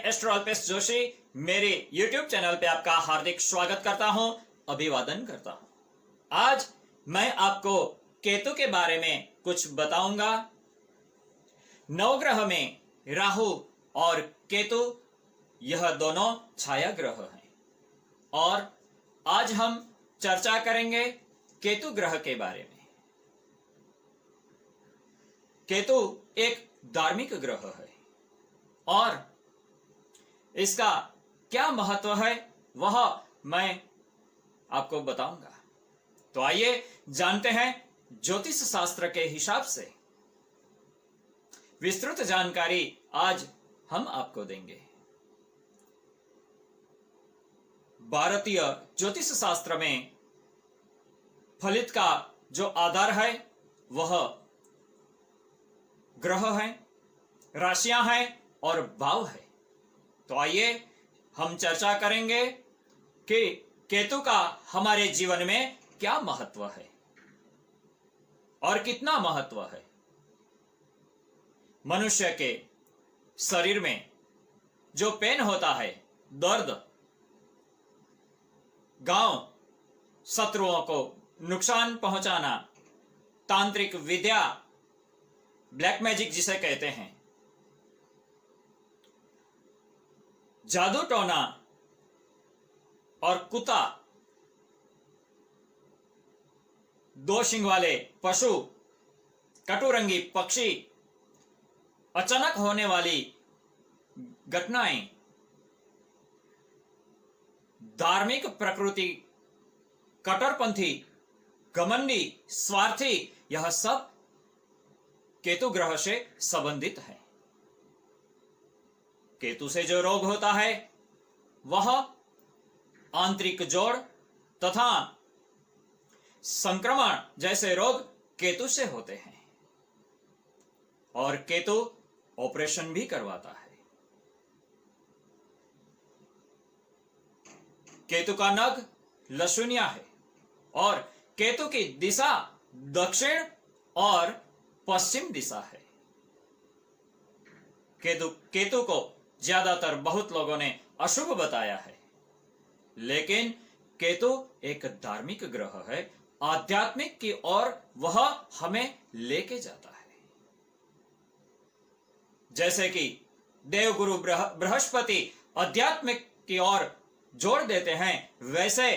Astro Alpesh Joshi मेरे YouTube channel पे आपका हार्दिक स्वागत करता हूं, अभिवादन करता हूं। आज मैं आपको केतु के बारे में कुछ बताऊंगा। नवग्रह में राहु और केतु यह दोनों छाया ग्रह हैं और आज हम चर्चा करेंगे केतु ग्रह के बारे में। केतु एक धार्मिक ग्रह है और इसका क्या महत्व है वह मैं आपको बताऊंगा। तो आइए जानते हैं ज्योतिष शास्त्र के हिसाब से विस्तृत जानकारी आज हम आपको देंगे। भारतीय ज्योतिष शास्त्र में फलित का जो आधार है वह ग्रह है, राशियां हैं और भाव है। तो आइए हम चर्चा करेंगे कि केतु का हमारे जीवन में क्या महत्व है और कितना महत्व है। मनुष्य के शरीर में जो पेन होता है, दर्द, गांव, शत्रुओं को नुकसान पहुंचाना, तांत्रिक विद्या, ब्लैक मैजिक जिसे कहते हैं, जादू टोना और कुत्ता, दो शिंग वाले पशु, कटुरंगी पक्षी, अचानक होने वाली घटनाएं, धार्मिक प्रकृति, कट्टरपंथी, घमंडी, स्वार्थी, यह सब केतु ग्रह से संबंधित है। केतु से जो रोग होता है वह आंतरिक जोड़ तथा संक्रमण जैसे रोग केतु से होते हैं और केतु ऑपरेशन भी करवाता है। केतु का नग लशुनिया है और केतु की दिशा दक्षिण और पश्चिम दिशा है। केतु को ज्यादातर बहुत लोगों ने अशुभ बताया है, लेकिन केतु एक धार्मिक ग्रह है, आध्यात्मिक की ओर वह हमें लेके जाता है। जैसे कि देवगुरु बृहस्पति आध्यात्मिक की ओर जोड़ देते हैं, वैसे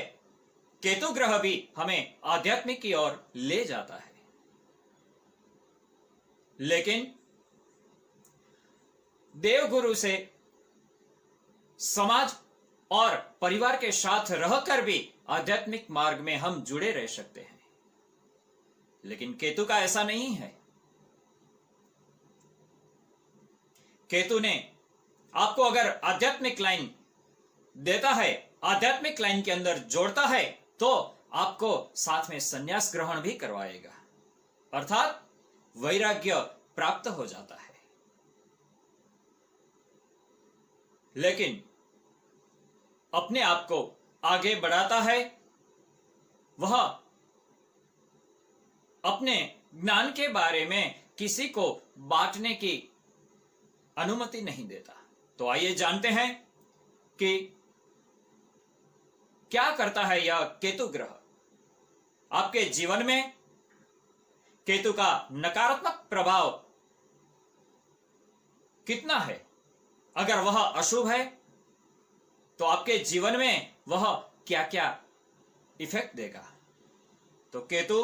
केतु ग्रह भी हमें आध्यात्मिक की ओर ले जाता है। लेकिन देवगुरु से समाज और परिवार के साथ रहकर भी आध्यात्मिक मार्ग में हम जुड़े रह सकते हैं, लेकिन केतु का ऐसा नहीं है। केतु ने आपको अगर आध्यात्मिक लाइन देता है, आध्यात्मिक लाइन के अंदर जोड़ता है, तो आपको साथ में संन्यास ग्रहण भी करवाएगा, अर्थात वैराग्य प्राप्त हो जाता है। लेकिन अपने आप को आगे बढ़ाता है, वह अपने ज्ञान के बारे में किसी को बांटने की अनुमति नहीं देता। तो आइए जानते हैं कि क्या करता है यह केतु ग्रह आपके जीवन में। केतु का नकारात्मक प्रभाव कितना है, अगर वह अशुभ है तो आपके जीवन में वह क्या क्या इफेक्ट देगा। तो केतु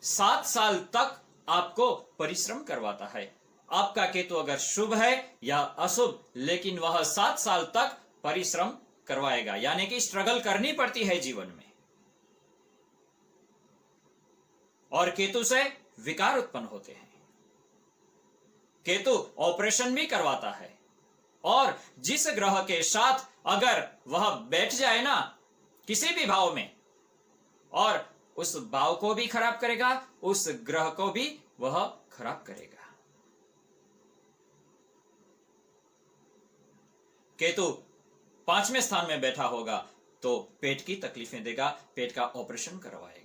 7 साल तक आपको परिश्रम करवाता है। आपका केतु अगर शुभ है या अशुभ, लेकिन वह 7 साल तक परिश्रम करवाएगा, यानी कि स्ट्रगल करनी पड़ती है जीवन में। और केतु से विकार उत्पन्न होते हैं। केतु ऑपरेशन भी करवाता है और जिस ग्रह के साथ अगर वह बैठ जाए ना किसी भी भाव में, और उस भाव को भी खराब करेगा, उस ग्रह को भी वह खराब करेगा। केतु 5वें स्थान में बैठा होगा तो पेट की तकलीफें देगा, पेट का ऑपरेशन करवाएगा।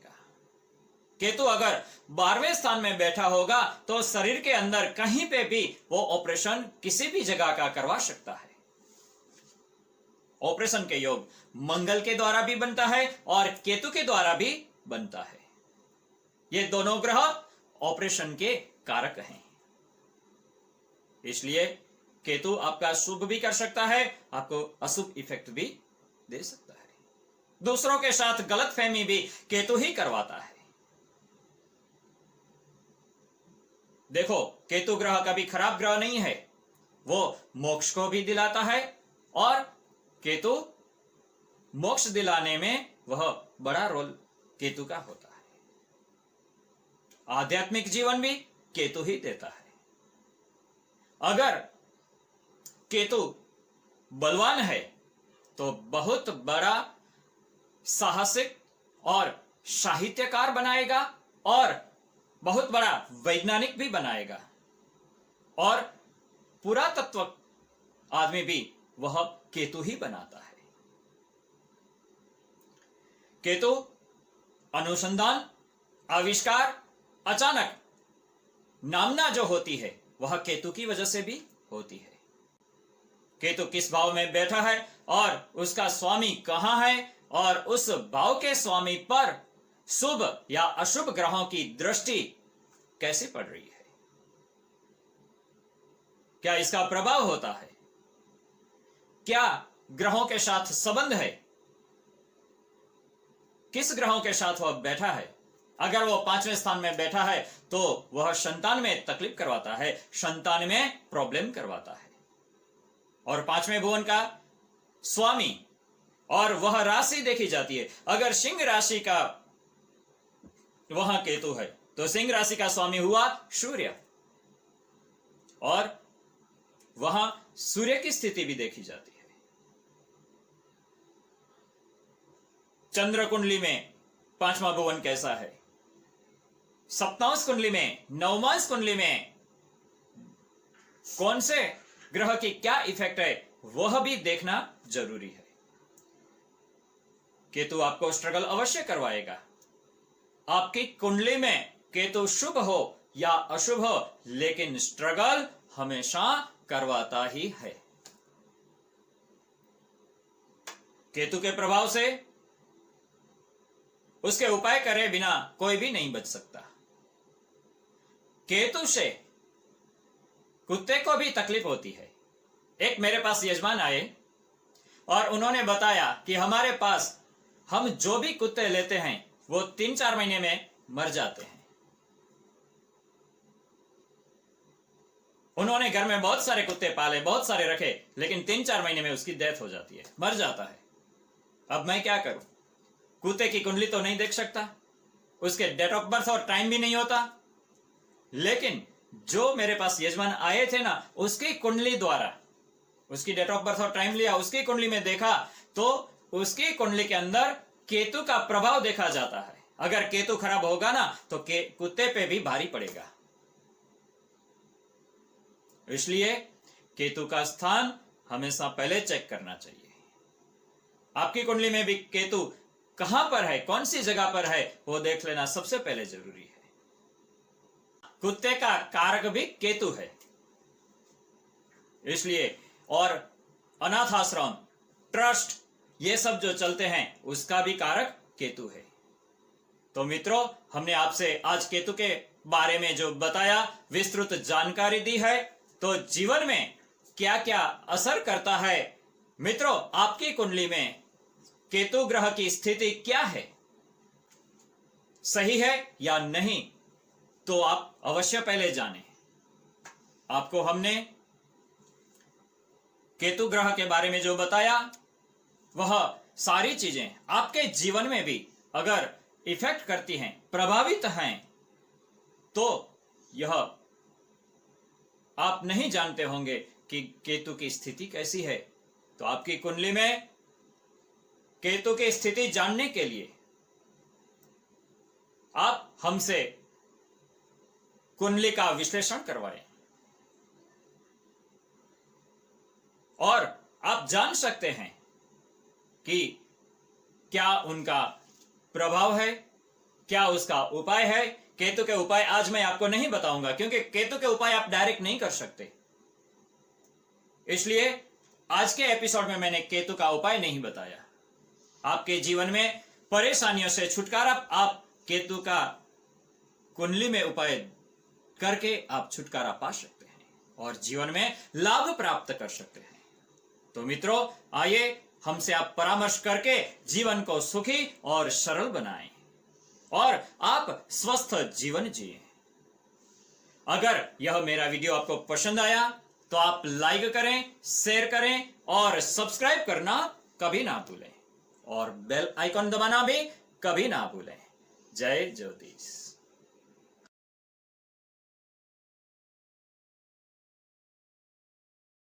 केतु अगर 12वें स्थान में बैठा होगा तो शरीर के अंदर कहीं पे भी वो ऑपरेशन किसी भी जगह का करवा सकता है। ऑपरेशन के योग मंगल के द्वारा भी बनता है और केतु के द्वारा भी बनता है। ये दोनों ग्रह ऑपरेशन के कारक हैं। इसलिए केतु आपका शुभ भी कर सकता है, आपको अशुभ इफेक्ट भी दे सकता है। दूसरों के साथ गलतफहमी भी केतु ही करवाता है। देखो, केतु ग्रह कभी खराब ग्रह नहीं है, वो मोक्ष को भी दिलाता है और केतु मोक्ष दिलाने में वह बड़ा रोल केतु का होता है। आध्यात्मिक जीवन भी केतु ही देता है। अगर केतु बलवान है तो बहुत बड़ा साहसिक और साहित्यकार बनाएगा और बहुत बड़ा वैज्ञानिक भी बनाएगा और पुरातत्व आदमी भी वह केतु ही बनाता है। केतु अनुसंधान, आविष्कार, अचानक नामना जो होती है वह केतु की वजह से भी होती है। केतु किस भाव में बैठा है और उसका स्वामी कहां है और उस भाव के स्वामी पर शुभ या अशुभ ग्रहों की दृष्टि कैसे पड़ रही है, क्या इसका प्रभाव होता है, क्या ग्रहों के साथ संबंध है, किस ग्रहों के साथ वह बैठा है। अगर वो 5वें स्थान में बैठा है तो वह संतान में तकलीफ करवाता है, संतान में प्रॉब्लम करवाता है। और 5वें भुवन का स्वामी और वह राशि देखी जाती है। अगर सिंह राशि का वहां केतु है तो सिंह राशि का स्वामी हुआ सूर्य, और वहां सूर्य की स्थिति भी देखी जाती है। चंद्र कुंडली में 5वां भुवन कैसा है, सप्तांश कुंडली में, नवमांश कुंडली में कौन से ग्रह की क्या इफेक्ट है वह भी देखना जरूरी है। केतु आपको स्ट्रगल अवश्य करवाएगा। आपकी कुंडली में केतु शुभ हो या अशुभ हो, लेकिन स्ट्रगल हमेशा करवाता ही है। केतु के प्रभाव से उसके उपाय करे बिना कोई भी नहीं बच सकता। केतु से कुत्ते को भी तकलीफ होती है। एक मेरे पास यजमान आए और उन्होंने बताया कि हमारे पास हम जो भी कुत्ते लेते हैं वो 3-4 महीने में मर जाते हैं। उन्होंने घर में बहुत सारे कुत्ते पाले, बहुत सारे रखे, लेकिन 3-4 महीने में उसकी डेथ हो जाती है, मर जाता है। अब मैं क्या करूं? कुत्ते की कुंडली तो नहीं देख सकता, उसके डेट ऑफ बर्थ और टाइम भी नहीं होता, लेकिन जो मेरे पास यजमान आए थे ना, उसकी कुंडली द्वारा उसकी डेट ऑफ बर्थ और टाइम लिया, उसकी कुंडली में देखा तो उसकी कुंडली के अंदर केतु का प्रभाव देखा जाता है। अगर केतु खराब होगा ना तो कुत्ते पे भी भारी पड़ेगा। इसलिए केतु का स्थान हमेशा पहले चेक करना चाहिए। आपकी कुंडली में भी केतु कहां पर है, कौन सी जगह पर है, वो देख लेना सबसे पहले जरूरी है। कुत्ते का कारक भी केतु है, इसलिए और अनाथ आश्रम, ट्रस्ट, ये सब जो चलते हैं उसका भी कारक केतु है। तो मित्रों, हमने आपसे आज केतु के बारे में जो बताया, विस्तृत जानकारी दी है, तो जीवन में क्या क्या असर करता है। मित्रों, आपकी कुंडली में केतु ग्रह की स्थिति क्या है, सही है या नहीं, तो आप अवश्य पहले जानें। आपको हमने केतु ग्रह के बारे में जो बताया, वह सारी चीजें आपके जीवन में भी अगर इफेक्ट करती हैं, प्रभावित हैं, तो यह आप नहीं जानते होंगे कि केतु की स्थिति कैसी है। तो आपकी कुंडली में केतु की स्थिति जानने के लिए आप हमसे कुंडली का विश्लेषण करवाएं और आप जान सकते हैं कि क्या उनका प्रभाव है, क्या उसका उपाय है। केतु के उपाय आज मैं आपको नहीं बताऊंगा, क्योंकि केतु के उपाय आप डायरेक्ट नहीं कर सकते। इसलिए आज के एपिसोड में मैंने केतु का उपाय नहीं बताया। आपके जीवन में परेशानियों से छुटकारा आप केतु का कुंडली में उपाय करके आप छुटकारा पा सकते हैं और जीवन में लाभ प्राप्त कर सकते हैं। तो मित्रों, आइए हमसे आप परामर्श करके जीवन को सुखी और सरल बनाएं और आप स्वस्थ जीवन जिएं। अगर यह मेरा वीडियो आपको पसंद आया तो आप लाइक करें, शेयर करें और सब्सक्राइब करना कभी ना भूलें और बेल आइकॉन दबाना भी कभी ना भूलें। जय ज्योतिष।